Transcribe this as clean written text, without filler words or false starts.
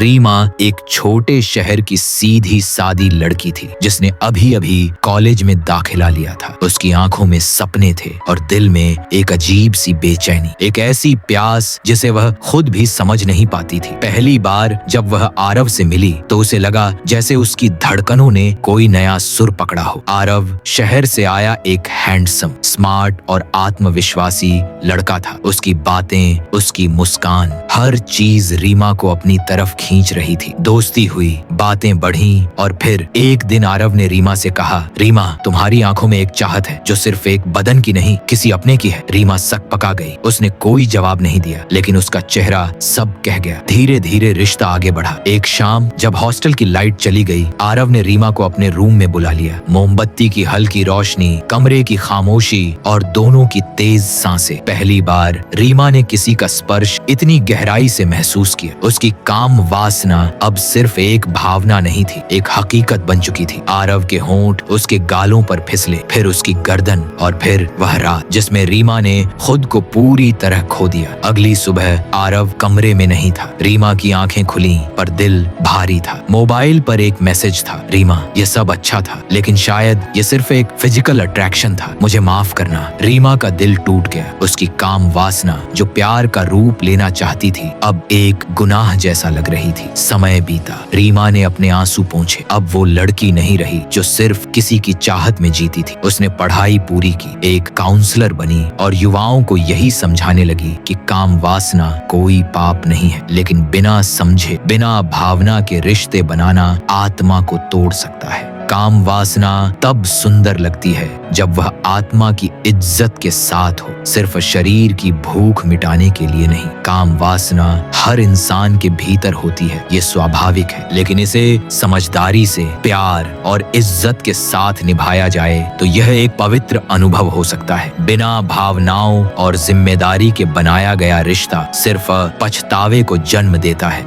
रीमा एक छोटे शहर की सीधी सादी लड़की थी जिसने अभी अभी कॉलेज में दाखिला लिया था। उसकी आंखों में सपने थे और दिल में एक अजीब सी बेचैनी, एक ऐसी प्यास जिसे वह खुद भी समझ नहीं पाती थी। पहली बार जब वह आरव से मिली तो उसे लगा जैसे उसकी धड़कनों ने कोई नया सुर पकड़ा हो। आरव शहर से आया एक हैंडसम, स्मार्ट और आत्मविश्वासी लड़का था। उसकी बातें, उसकी मुस्कान, हर चीज रीमा को अपनी तरफ खींच रही थी। दोस्ती हुई, बातें बढ़ी और फिर एक दिन आरव ने रीमा से कहा, रीमा, तुम्हारी आंखों में एक चाहत है जो सिर्फ एक बदन की नहीं, किसी अपने की है। रीमा सकपका गई। उसने कोई जवाब नहीं दिया, लेकिन उसका चेहरा सब कह गया। धीरे धीरे रिश्ता आगे बढ़ा। एक शाम जब हॉस्टल की लाइट चली गई, आरव ने रीमा को अपने रूम में बुला लिया। मोमबत्ती की हल्की रोशनी, कमरे की खामोशी और दोनों की तेज सांसें। पहली बार रीमा ने किसी का स्पर्श इतनी गहराई से महसूस किया। उसकी काम वासना अब सिर्फ एक भावना नहीं थी, एक हकीकत बन चुकी थी। आरव के होंठ उसके गालों पर फिसले, फिर उसकी गर्दन और फिर वह रात जिसमें रीमा ने खुद को पूरी तरह खो दिया। अगली सुबह आरव कमरे में नहीं था। रीमा की आंखें खुली पर दिल भारी था। मोबाइल पर एक मैसेज था, रीमा, ये सब अच्छा था लेकिन शायद ये सिर्फ एक फिजिकल अट्रैक्शन था, मुझे माफ करना। रीमा का दिल टूट गया। उसकी काम वासना जो प्यार का रूप लेना चाहती थी अब एक गुनाह जैसा लग रही थी। समय बीता, रीमा ने अपने आंसू पोंछे। अब वो लड़की नहीं रही जो सिर्फ किसी की चाहत में जीती थी। उसने पढ़ाई पूरी की, एक काउंसलर बनी और युवाओं को यही समझाने लगी कि काम वासना कोई पाप नहीं है, लेकिन बिना समझे, बिना भावना के रिश्ते बनाना आत्मा को तोड़ सकता है। काम वासना तब सुंदर लगती है जब वह आत्मा की इज्जत के साथ हो, सिर्फ शरीर की भूख मिटाने के लिए नहीं। काम वासना हर इंसान के भीतर होती है, ये स्वाभाविक है, लेकिन इसे समझदारी से, प्यार और इज्जत के साथ निभाया जाए तो यह एक पवित्र अनुभव हो सकता है। बिना भावनाओं और जिम्मेदारी के बनाया गया रिश्ता सिर्फ पछतावे को जन्म देता है।